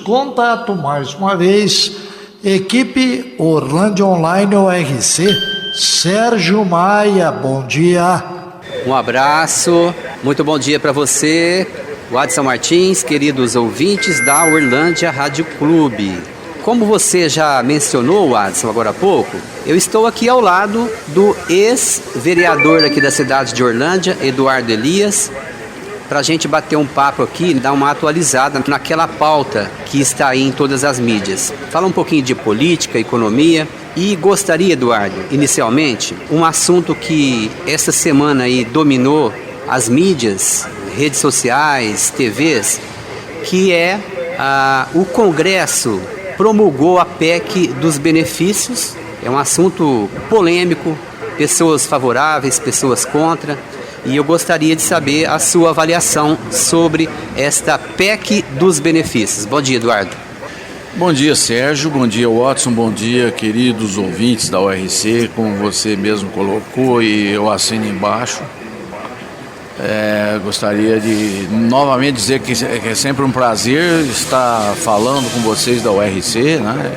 contato mais uma vez, equipe Orlândia Online ORC, Sérgio Maia, bom dia. Um abraço, muito bom dia para você, Adson Martins, queridos ouvintes da Orlândia Rádio Clube. Como você já mencionou, Adson, agora há pouco, eu estou aqui ao lado do ex-vereador aqui da cidade de Orlândia, Eduardo Elias, para a gente bater um papo aqui, dar uma atualizada naquela pauta que está aí em todas as mídias. Fala um pouquinho de política, economia e gostaria, Eduardo, inicialmente, um assunto que essa semana aí dominou as mídias, redes sociais, TVs, que é o Congresso promulgou a PEC dos benefícios. É um assunto polêmico, pessoas favoráveis, pessoas contra. E eu gostaria de saber a sua avaliação sobre esta PEC dos benefícios. Bom dia, Eduardo. Bom dia, Sérgio. Bom dia, Watson. Bom dia, queridos ouvintes da ORC. Como você mesmo colocou e eu assino embaixo. Gostaria de novamente dizer que é sempre um prazer estar falando com vocês da ORC, né?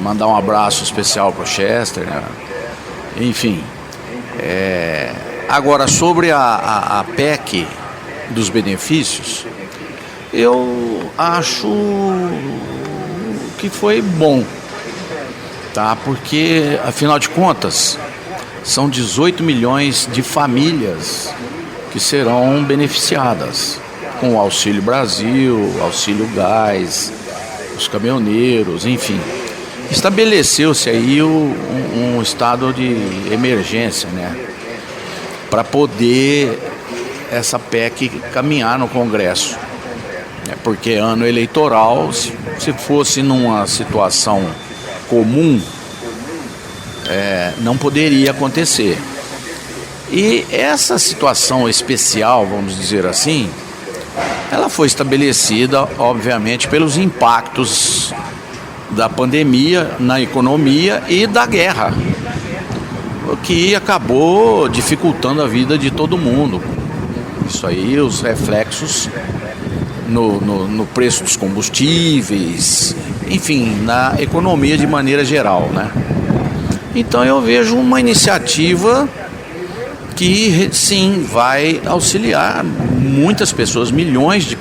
Mandar um abraço especial para o Chester, né? Enfim. Agora, sobre a PEC dos benefícios, eu acho que foi bom, tá? Porque, afinal de contas, são 18 milhões de famílias que serão beneficiadas com o Auxílio Brasil, Auxílio Gás, os caminhoneiros, enfim. Estabeleceu-se aí um estado de emergência, né? Para poder essa PEC caminhar no Congresso. Porque ano eleitoral, se fosse numa situação comum, não poderia acontecer. E essa situação especial, vamos dizer assim, ela foi estabelecida, obviamente, pelos impactos da pandemia na economia e da guerra, o que acabou dificultando a vida de todo mundo. Isso aí, os reflexos no preço dos combustíveis, enfim, na economia de maneira geral, né? Então eu vejo uma iniciativa que sim vai auxiliar muitas pessoas, milhões de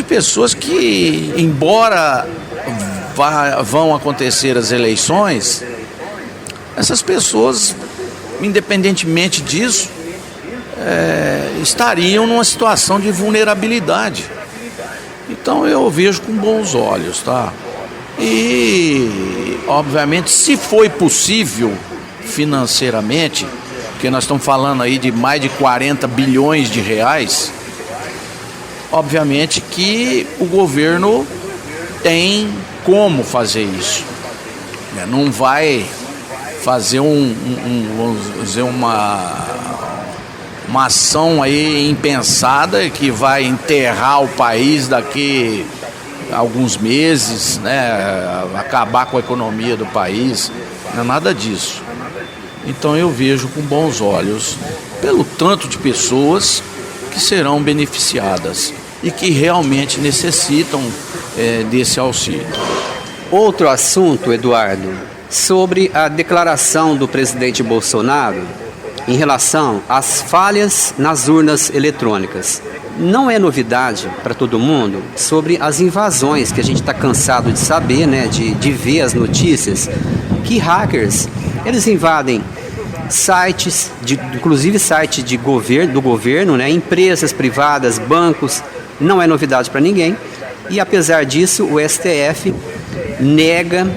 pessoas que, embora vão acontecer as eleições, essas pessoas, independentemente disso, estariam numa situação de vulnerabilidade. Então eu vejo com bons olhos, tá? E, obviamente, se foi possível financeiramente, porque nós estamos falando aí de mais de 40 bilhões de reais, obviamente que o governo tem como fazer isso. Não vai fazer vamos dizer, uma ação aí impensada que vai enterrar o país daqui a alguns meses, né? Acabar com a economia do país. Não é nada disso. Então eu vejo com bons olhos pelo tanto de pessoas que serão beneficiadas e que realmente necessitam desse auxílio. Outro assunto, Eduardo, sobre a declaração do presidente Bolsonaro em relação às falhas nas urnas eletrônicas. Não é novidade para todo mundo sobre as invasões que a gente está cansado de saber, né, de ver as notícias, que hackers, eles invadem sites, inclusive site do governo, né, empresas privadas, bancos, não é novidade para ninguém. E apesar disso, o STF nega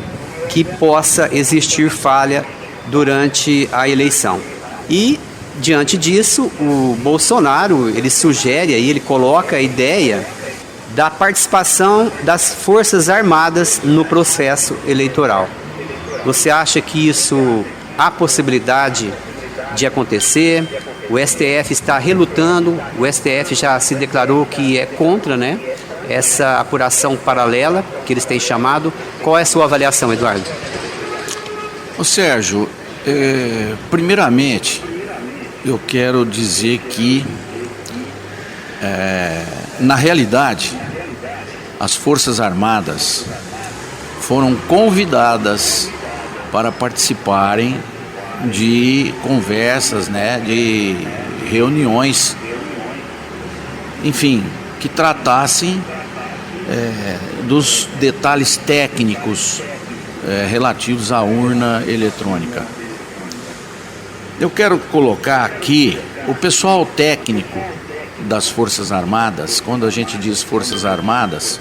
que possa existir falha durante a eleição. E, diante disso, o Bolsonaro, ele sugere, ele coloca a ideia da participação das Forças Armadas no processo eleitoral. Você acha que isso há possibilidade de acontecer? O STF está relutando, o STF já se declarou que é contra, né, essa apuração paralela que eles têm chamado. Qual é a sua avaliação, Eduardo? Ô Sérgio, primeiramente, eu quero dizer que Na realidade, as Forças Armadas foram convidadas para participarem de conversas, né, de reuniões, enfim, que tratassem dos detalhes técnicos relativos à urna eletrônica. Eu quero colocar aqui o pessoal técnico das Forças Armadas. Quando a gente diz Forças Armadas,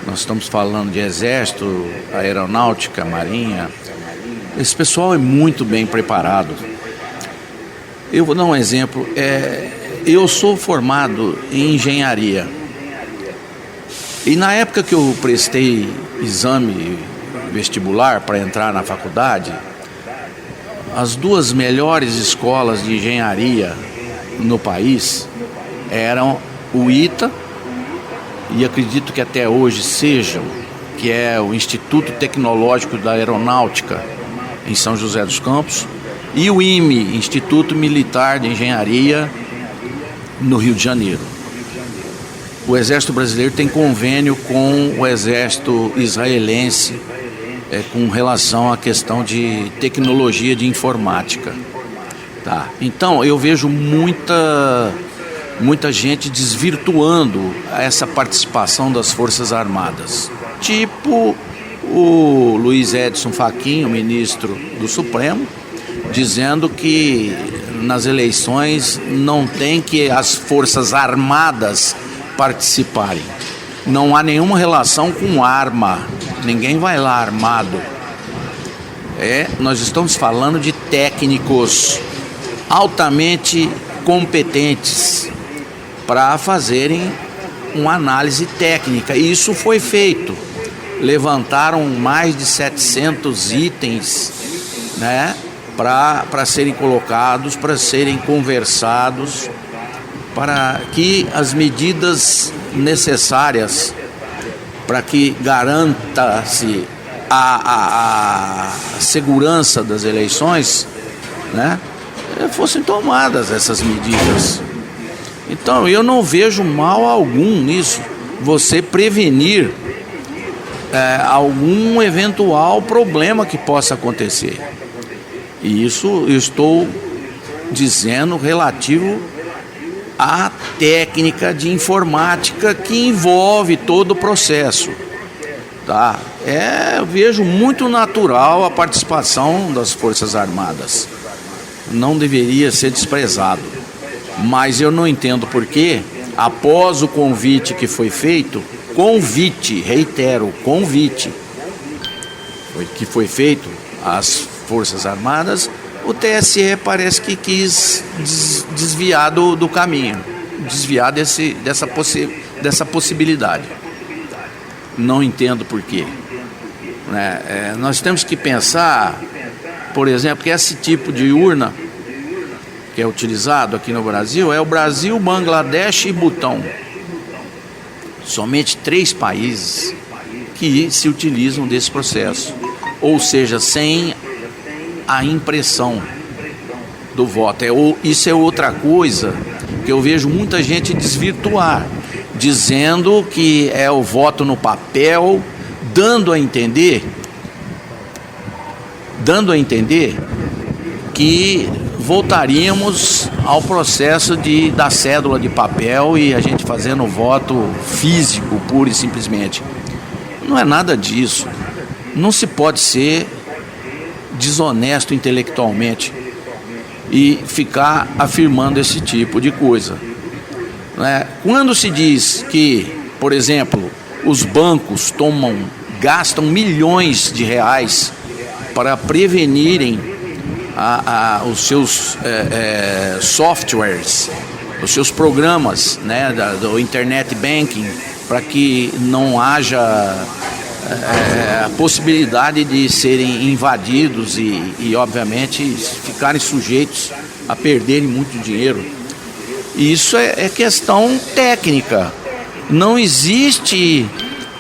nós estamos falando de Exército, Aeronáutica, Marinha. Esse pessoal é muito bem preparado. Eu vou dar um exemplo. Eu sou formado em engenharia. E na época que eu prestei exame vestibular para entrar na faculdade, as duas melhores escolas de engenharia no país eram o ITA, e acredito que até hoje sejam, que é o Instituto Tecnológico da Aeronáutica em São José dos Campos, e o IME, Instituto Militar de Engenharia, no Rio de Janeiro. O Exército Brasileiro tem convênio com o Exército Israelense com relação à questão de tecnologia de informática. Tá. Então eu vejo muita gente desvirtuando essa participação das Forças Armadas. Tipo o Luiz Edson Fachin, o ministro do Supremo, dizendo que nas eleições não tem que as Forças Armadas participarem. Não há nenhuma relação com arma. Ninguém vai lá armado. Nós estamos falando de técnicos altamente competentes para fazerem uma análise técnica. E isso foi feito. Levantaram mais de 700 itens, né, para serem colocados, para serem conversados, para que as medidas necessárias para que garanta-se a segurança das eleições, né, fossem tomadas essas medidas. Então eu não vejo mal algum nisso, você prevenir algum eventual problema que possa acontecer. E isso eu estou dizendo relativo à técnica de informática que envolve todo o processo. Tá? Eu vejo muito natural a participação das Forças Armadas. Não deveria ser desprezado. Mas eu não entendo por que, após o convite que foi feito, reitero, convite que foi feito às Forças Armadas, o TSE parece que quis desviar do caminho, desviar dessa possibilidade. Não entendo por quê. Nós temos que pensar, por exemplo, que esse tipo de urna que é utilizado aqui no Brasil é o Brasil, Bangladesh e Butão. Somente 3 países que se utilizam desse processo, ou seja, sem a impressão do voto. Isso é outra coisa que eu vejo muita gente desvirtuar, dizendo que é o voto no papel, dando a entender que voltaríamos ao processo da cédula de papel e a gente fazendo o voto físico, pura e simplesmente. Não é nada disso. Não se pode ser desonesto intelectualmente e ficar afirmando esse tipo de coisa. Quando se diz que, por exemplo, os bancos gastam milhões de reais para prevenirem os seus softwares, os seus programas, né, do internet banking, para que não haja a possibilidade de serem invadidos e obviamente ficarem sujeitos a perderem muito dinheiro. E isso é questão técnica. Não existe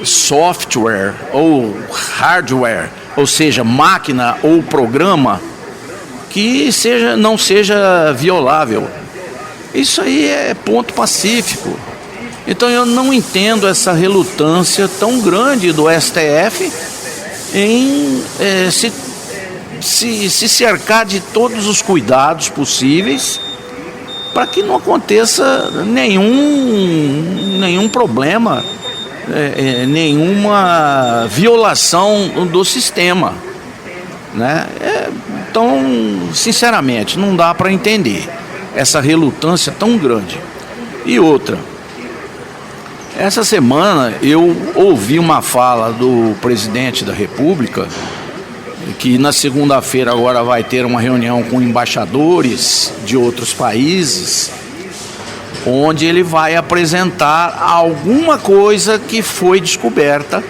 software ou hardware, ou seja, máquina ou programa que não seja violável. Isso aí é ponto pacífico. Então eu não entendo essa relutância tão grande do STF em se cercar de todos os cuidados possíveis para que não aconteça nenhum problema, nenhuma violação do sistema, né? Então, sinceramente, não dá para entender essa relutância tão grande. E outra, essa semana eu ouvi uma fala do presidente da República, que na segunda-feira agora vai ter uma reunião com embaixadores de outros países, onde ele vai apresentar alguma coisa que foi descoberta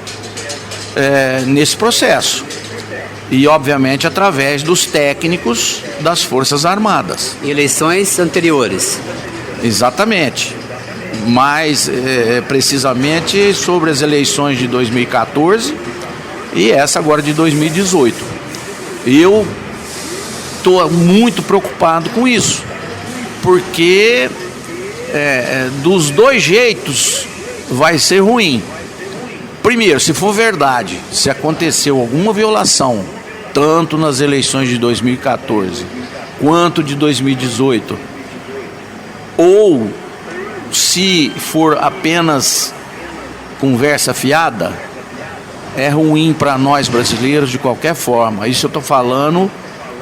nesse processo. E, obviamente, através dos técnicos das Forças Armadas. Eleições anteriores. Exatamente. Mais precisamente sobre as eleições de 2014 e essa agora de 2018. Eu estou muito preocupado com isso, porque dos dois jeitos vai ser ruim. Primeiro, se for verdade, se aconteceu alguma violação, tanto nas eleições de 2014 quanto de 2018, ou se for apenas conversa fiada, é ruim para nós brasileiros de qualquer forma. Isso eu estou falando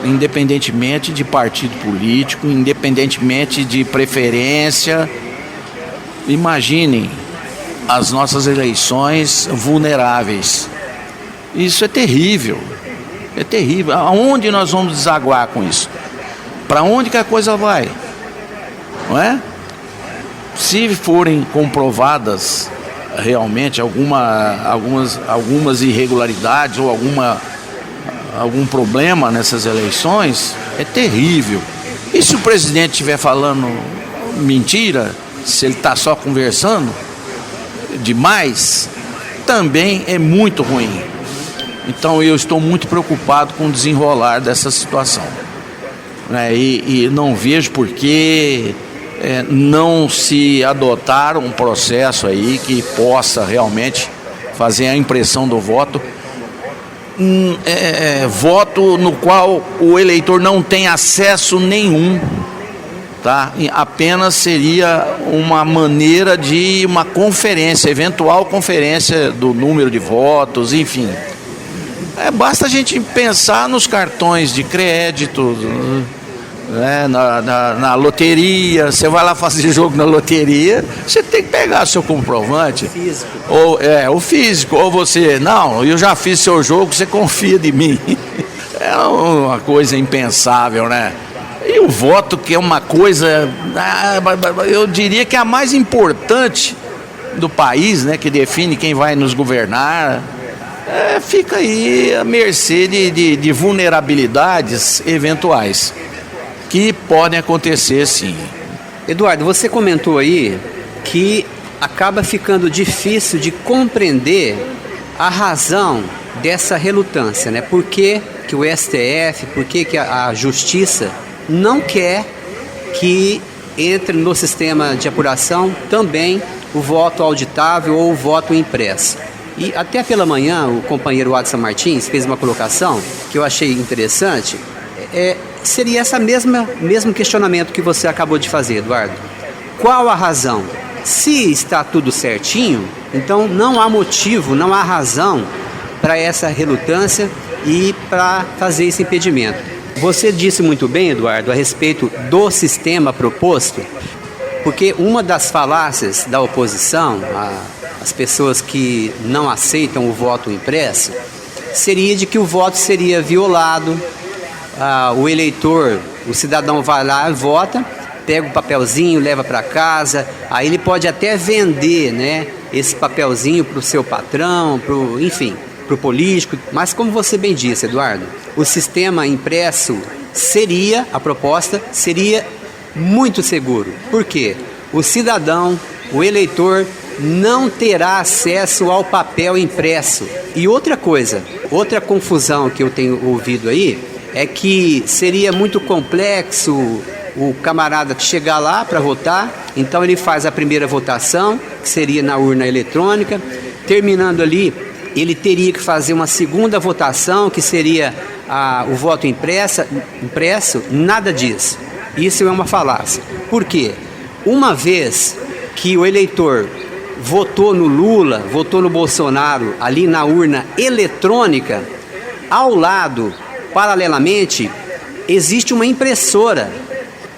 independentemente de partido político, independentemente de preferência. Imaginem as nossas eleições vulneráveis. Isso é terrível. É terrível. Aonde nós vamos desaguar com isso? Para onde que a coisa vai? Não é? Se forem comprovadas realmente algumas irregularidades ou algum problema nessas eleições, é terrível. E se o presidente estiver falando mentira, se ele está só conversando demais, também é muito ruim. Então eu estou muito preocupado com o desenrolar dessa situação, né? E não vejo por que não se adotar um processo aí que possa realmente fazer a impressão do voto, voto no qual o eleitor não tem acesso nenhum, tá? Apenas seria uma maneira de uma conferência, eventual conferência do número de votos, enfim. Basta a gente pensar nos cartões de crédito, né, na loteria. Você vai lá fazer jogo na loteria, você tem que pegar seu comprovante. Físico. Ou o físico, ou você, não, eu já fiz seu jogo, você confia de mim. É uma coisa impensável, né? E o voto, que é uma coisa, eu diria que é a mais importante do país, né, que define quem vai nos governar, fica aí à mercê de vulnerabilidades eventuais que podem acontecer, sim. Eduardo, você comentou aí que acaba ficando difícil de compreender a razão dessa relutância, né? Por que o STF, por que a Justiça não quer que entre no sistema de apuração também o voto auditável ou o voto impresso. E até pela manhã o companheiro Adson Martins fez uma colocação que eu achei interessante. Seria essa mesmo questionamento que você acabou de fazer, Eduardo. Qual a razão? Se está tudo certinho, então não há motivo, não há razão para essa relutância e para fazer esse impedimento. Você disse muito bem, Eduardo, a respeito do sistema proposto, porque uma das falácias da oposição, as pessoas que não aceitam o voto impresso, seria de que o voto seria violado. O eleitor, o cidadão vai lá, vota, pega o papelzinho, leva para casa, aí ele pode até vender, né, esse papelzinho para o seu patrão, enfim, para o político. Mas como você bem disse, Eduardo, o sistema impresso a proposta seria muito seguro. Por quê? O cidadão, o eleitor, não terá acesso ao papel impresso. E outra coisa, outra confusão que eu tenho ouvido aí, é que seria muito complexo o camarada chegar lá para votar, então ele faz a primeira votação, que seria na urna eletrônica. Terminando ali, ele teria que fazer uma segunda votação, que seria o voto impresso. Nada disso. Isso é uma falácia. Por quê? Uma vez que o eleitor votou no Lula, votou no Bolsonaro, ali na urna eletrônica, ao lado, paralelamente, existe uma impressora,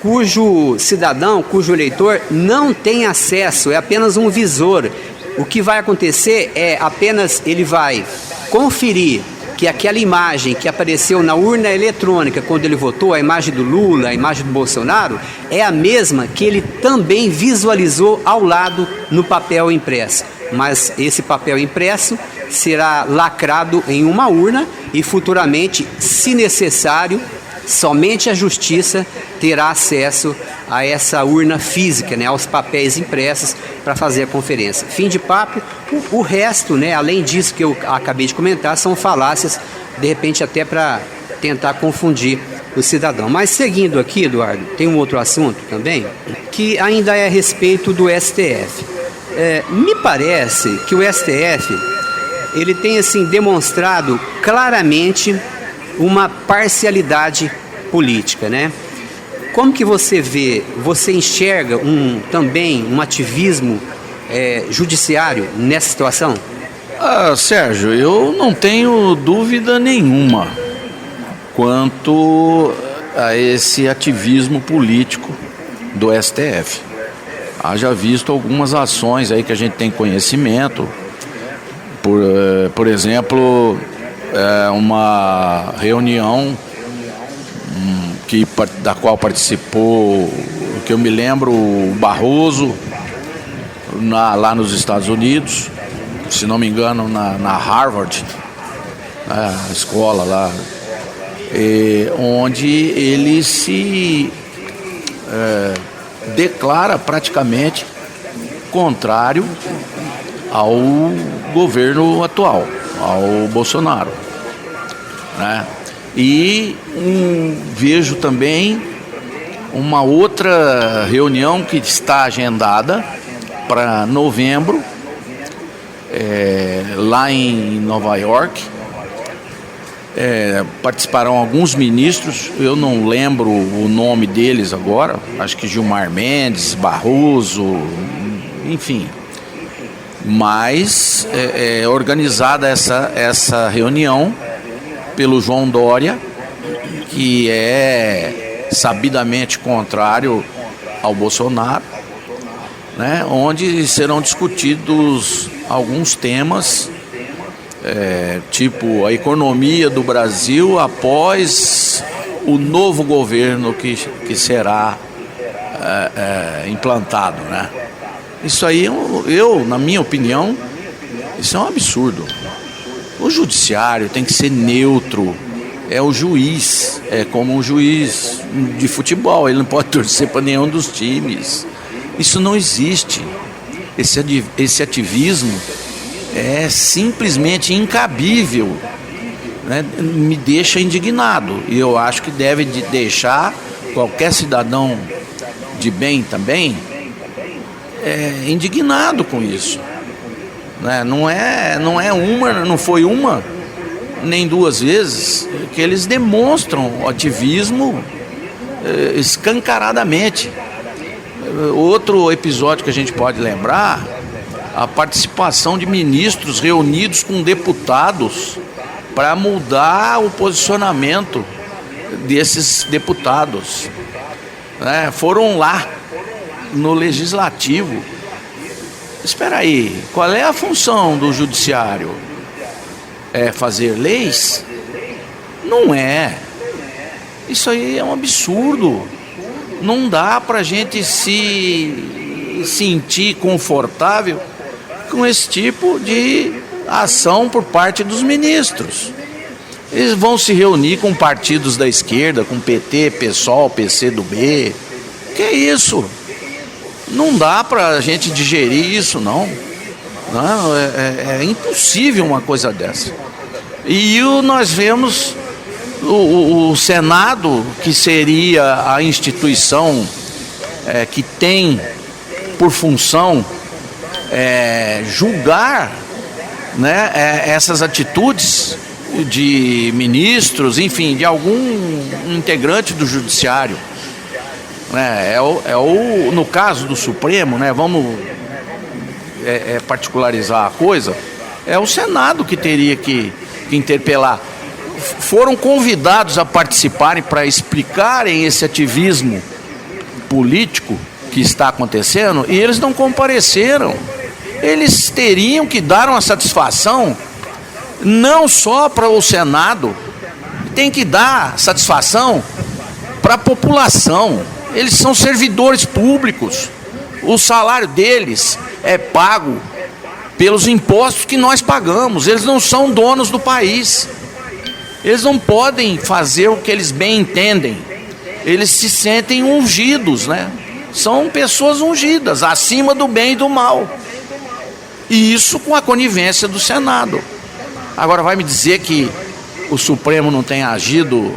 cujo cidadão, cujo eleitor não tem acesso, é apenas um visor. O que vai acontecer é apenas ele vai conferir que aquela imagem que apareceu na urna eletrônica quando ele votou, a imagem do Lula, a imagem do Bolsonaro, é a mesma que ele também visualizou ao lado no papel impresso. Mas esse papel impresso será lacrado em uma urna e futuramente, se necessário, somente a Justiça terá acesso a essa urna física, né, aos papéis impressos para fazer a conferência. Fim de papo. O resto, né, além disso que eu acabei de comentar, são falácias, de repente até para tentar confundir o cidadão. Mas seguindo aqui, Eduardo, tem um outro assunto também, que ainda é a respeito do STF. Me parece que o STF, ele tem assim demonstrado claramente uma parcialidade política, né? Como que você vê, você enxerga também um ativismo judiciário nessa situação? Sérgio, eu não tenho dúvida nenhuma quanto a esse ativismo político do STF. Haja visto algumas ações aí que a gente tem conhecimento, por exemplo, uma reunião da qual participou, que eu me lembro, o Barroso, lá nos Estados Unidos, se não me engano, na Harvard, a escola lá, onde ele se declara praticamente contrário ao governo atual, ao Bolsonaro, né? E vejo também uma outra reunião que está agendada para novembro, lá em Nova York. Participarão alguns ministros, eu não lembro o nome deles agora, acho que Gilmar Mendes, Barroso, enfim. Mas é organizada essa reunião pelo João Dória, que é sabidamente contrário ao Bolsonaro, né, onde serão discutidos alguns temas, tipo a economia do Brasil após o novo governo que será implantado, né? Isso aí, na minha opinião, isso é um absurdo. O judiciário tem que ser neutro, é o juiz, é como um juiz de futebol, ele não pode torcer para nenhum dos times. Isso não existe. Esse ativismo é simplesmente incabível, né? Me deixa indignado, e eu acho que deve deixar qualquer cidadão de bem também indignado com isso. Não foi uma nem duas vezes que eles demonstram ativismo escancaradamente. Outro episódio que a gente pode lembrar, a participação de ministros reunidos com deputados para mudar o posicionamento desses deputados, né? Foram lá no legislativo. Espera aí, qual é a função do judiciário? É fazer leis? Não é. Isso aí é um absurdo. Não dá para a gente se sentir confortável com esse tipo de ação por parte dos ministros. Eles vão se reunir com partidos da esquerda, com PT, PSOL, PCdoB. Que é isso? Não dá para a gente digerir isso, não. É impossível uma coisa dessa. E nós vemos O Senado, que seria a instituição que tem por função julgar, né, essas atitudes de ministros, enfim, de algum integrante do judiciário. No caso do Supremo, né, vamos particularizar a coisa, é o Senado que teria que interpelar. Foram convidados a participarem para explicarem esse ativismo político que está acontecendo e eles não compareceram. Eles teriam que dar uma satisfação não só para o Senado, tem que dar satisfação para a população. Eles são servidores públicos, o salário deles é pago pelos impostos que nós pagamos. Eles não são donos do país, eles não podem fazer o que eles bem entendem. Eles se sentem ungidos, né? São pessoas ungidas, acima do bem e do mal, e isso com a conivência do Senado. Agora vai me dizer que o Supremo não tem agido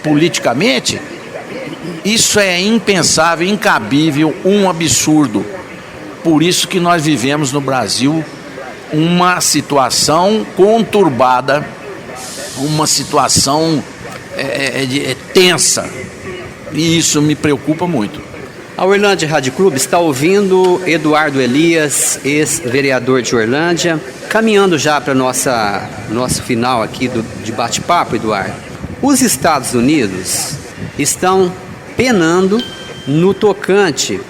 politicamente? Isso é impensável, incabível, um absurdo. Por isso que nós vivemos no Brasil uma situação conturbada, uma situação tensa, e isso me preocupa muito. A Uerlândia Rádio Clube está ouvindo Eduardo Elias, ex-vereador de Uerlândia, caminhando já para nosso final aqui de bate-papo, Eduardo. Os Estados Unidos estão penando no tocante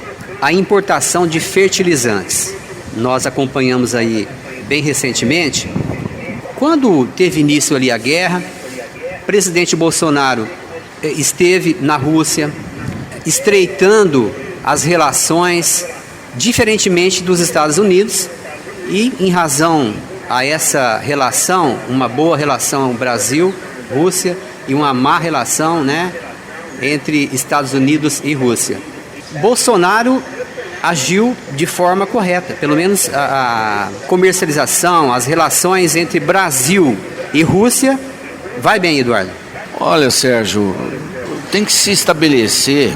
à importação de fertilizantes. Nós acompanhamos aí bem recentemente, quando teve início ali a guerra, o presidente Bolsonaro esteve na Rússia, estreitando as relações, diferentemente dos Estados Unidos, e em razão a essa relação, uma boa relação Brasil-Rússia e uma má relação, né, entre Estados Unidos e Rússia. Bolsonaro agiu de forma correta, pelo menos a comercialização, as relações entre Brasil e Rússia vai bem, Eduardo. Olha, Sérgio, tem que se estabelecer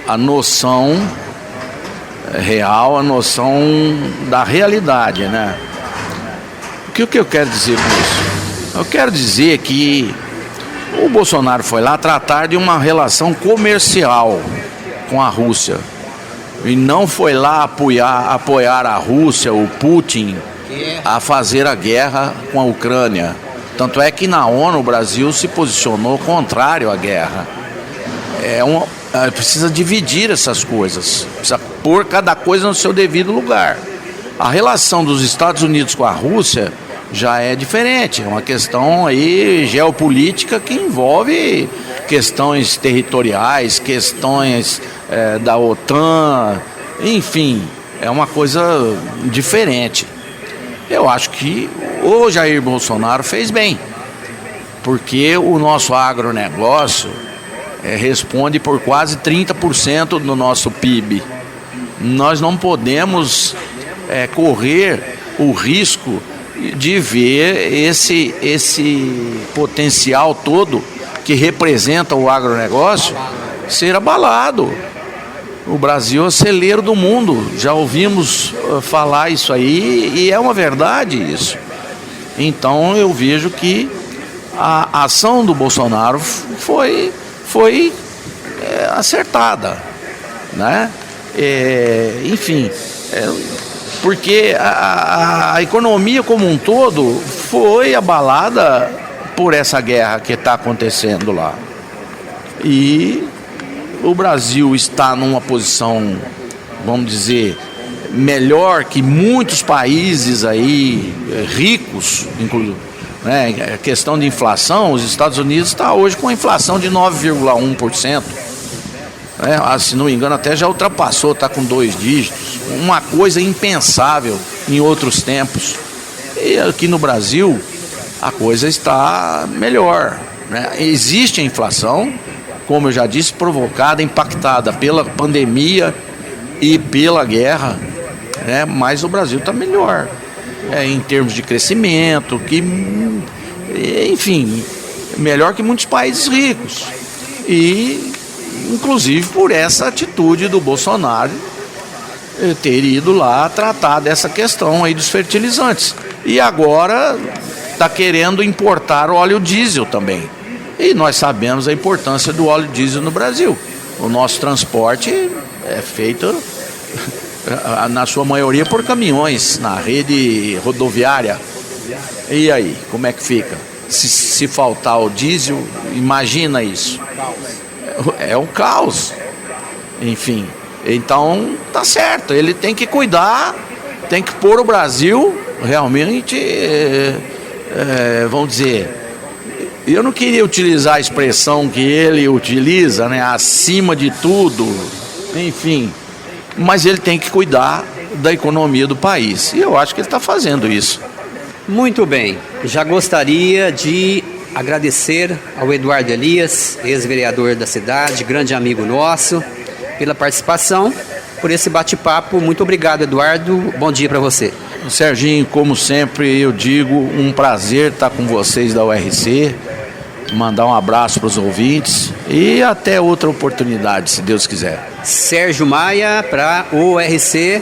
a noção real, a noção da realidade, né? O que eu quero dizer com isso? Eu quero dizer que o Bolsonaro foi lá tratar de uma relação comercial com a Rússia e não foi lá apoiar a Rússia, o Putin, a fazer a guerra com a Ucrânia. Tanto é que na ONU o Brasil se posicionou contrário à guerra. Precisa dividir essas coisas, precisa pôr cada coisa no seu devido lugar. A relação dos Estados Unidos com a Rússia já é diferente, é uma questão aí geopolítica que envolve questões territoriais, questões da OTAN, enfim, é uma coisa diferente. Eu acho que o Jair Bolsonaro fez bem, porque o nosso agronegócio responde por quase 30% do nosso PIB. Nós não podemos correr o risco de ver esse potencial todo que representa o agronegócio ser abalado. O Brasil é o celeiro do mundo, já ouvimos falar isso aí e é uma verdade isso. Então eu vejo que a ação do Bolsonaro foi acertada, né? Porque a economia como um todo foi abalada por essa guerra que está acontecendo lá. E o Brasil está numa posição, vamos dizer, melhor que muitos países aí, ricos, inclusive. A questão de inflação, os Estados Unidos está hoje com a inflação de 9,1%. Se não me engano, até já ultrapassou, está com 2 dígitos. Uma coisa impensável em outros tempos. E aqui no Brasil, a coisa está melhor, né? Existe a inflação, como eu já disse, provocada, impactada pela pandemia e pela guerra, né? Mas o Brasil está melhor. Em termos de crescimento, que enfim, melhor que muitos países ricos. E, inclusive, por essa atitude do Bolsonaro ter ido lá tratar dessa questão aí dos fertilizantes. E agora está querendo importar o óleo diesel também. E nós sabemos a importância do óleo diesel no Brasil. O nosso transporte é feito, na sua maioria, por caminhões, na rede rodoviária. E aí, como é que fica? Se faltar o diesel, imagina isso. É um caos. Enfim, então tá certo, ele tem que cuidar, tem que pôr o Brasil realmente, vamos dizer, eu não queria utilizar a expressão que ele utiliza, né, acima de tudo, enfim, mas ele tem que cuidar da economia do país, e eu acho que ele está fazendo isso. Muito bem, já gostaria de agradecer ao Eduardo Elias, ex-vereador da cidade, grande amigo nosso, pela participação, por esse bate-papo. Muito obrigado, Eduardo. Bom dia para você. Serginho, como sempre, eu digo, um prazer estar com vocês da URC, mandar um abraço para os ouvintes e até outra oportunidade, se Deus quiser. Sérgio Maia para o URC